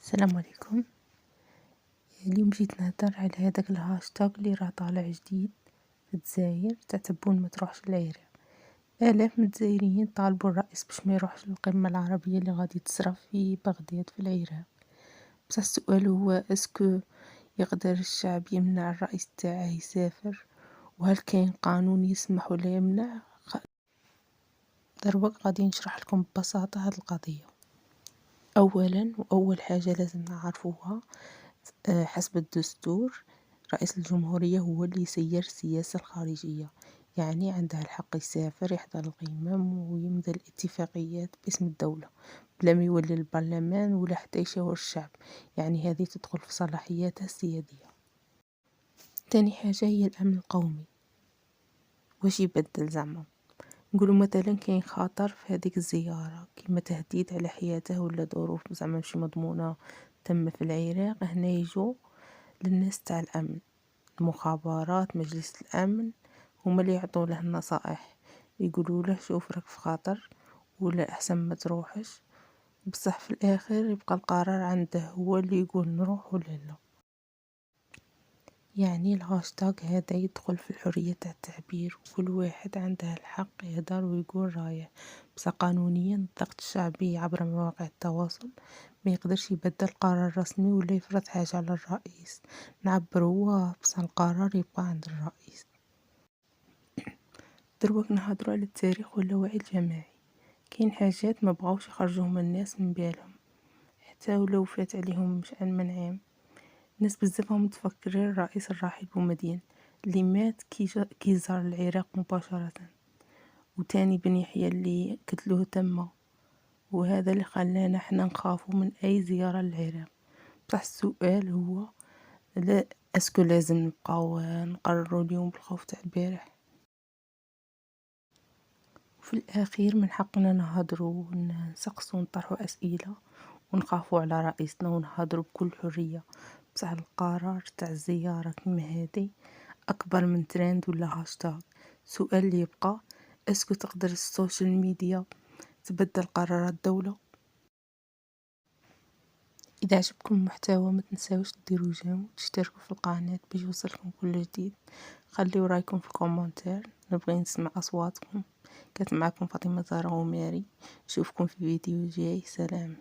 السلام عليكم. اليوم جيت نهدر على هذاك الهاشتاغ اللي راه طالع جديد في الجزائر تاع تبون ما تروحش العراق. آلاف من الجزائريين طالبوا الرئيس باش ما يروحش للقمة العربية اللي غادي تصرى في بغداد في العراق. بصح السؤال هو اسكو يقدر الشعب يمنع الرئيس تاعه يسافر، وهل كاين قانون يسمح ولا يمنع؟ دروك غادي نشرح لكم ببساطة هاد القضية. اولا واول حاجة لازم نعرفوها، حسب الدستور رئيس الجمهورية هو اللي يسير السياسة الخارجية، يعني عنده الحق يسافر يحضر القمم ويمضي الاتفاقيات باسم الدولة بلا ما يولي البرلمان ولا حتى يشاور الشعب، يعني هذه تدخل في صلاحياته السيادية. تاني حاجة هي الأمن القومي. واش يبدل زعما؟ نقولوا مثلا كاين خطر في هذيك الزيارة كيما تهديد على حياته ولا ظروف زعما مش مضمونة تم في العراق، هنا يجو للناس تاع الأمن، المخابرات، مجلس الأمن، هما اللي يعطوا له النصائح، يقولوا له شوف راك في خطر ولا أحسن ما تروحش. بصح في الآخر يبقى القرار عنده، هو اللي يقول نروح ولا لا. يعني الهاشتاغ هذا يدخل في الحرية تاع التعبير، وكل واحد عنده الحق يهدر ويقول رايه. بصح قانونيا الضغط الشعبي عبر مواقع التواصل ما يقدرش يبدل قرار رسمي ولا يفرض حاجة على الرئيس. نعبر هو بصح القرار يبقى عند الرئيس. دروك نهضروا على التاريخ واللاوعي الجماعي. كاين حاجات ما بغاوش يخرجوهم الناس من بالهم، حتى ولو فات عليهم شحال من عام. ناس بزاف هم متفكرين الرئيس الراحل بومدين اللي مات كي زار العراق مباشرة، وتاني بن يحيى اللي قتلوه تما، وهذا اللي خلانا احنا نخافوا من اي زيارة للعراق. بصح السؤال هو لا، اسكو لازم نبقاو نقرروا اليوم بالخوف تاع البارح؟ وفي الاخير من حقنا نهضروا ونسقسوا ونطرحوا اسئله ونخافوا على رئيسنا ونهضروا بكل حريه. بصح القرار تاع الزياره كيما هذه اكبر من ترند ولا هاشتاغ. السؤال اللي يبقى، اسكو تقدر السوشيال ميديا تبدل قرارات الدوله؟ اذا عجبكم المحتوى ما تنساوش ديروا جيم وتشتركوا في القناه باش يوصلكم كل جديد. خليوا رايكم في الكومنتير، نبغي نسمع اصواتكم. كانت معكم فاطمه زهراء وماري، نشوفكم في فيديو جاي. سلام.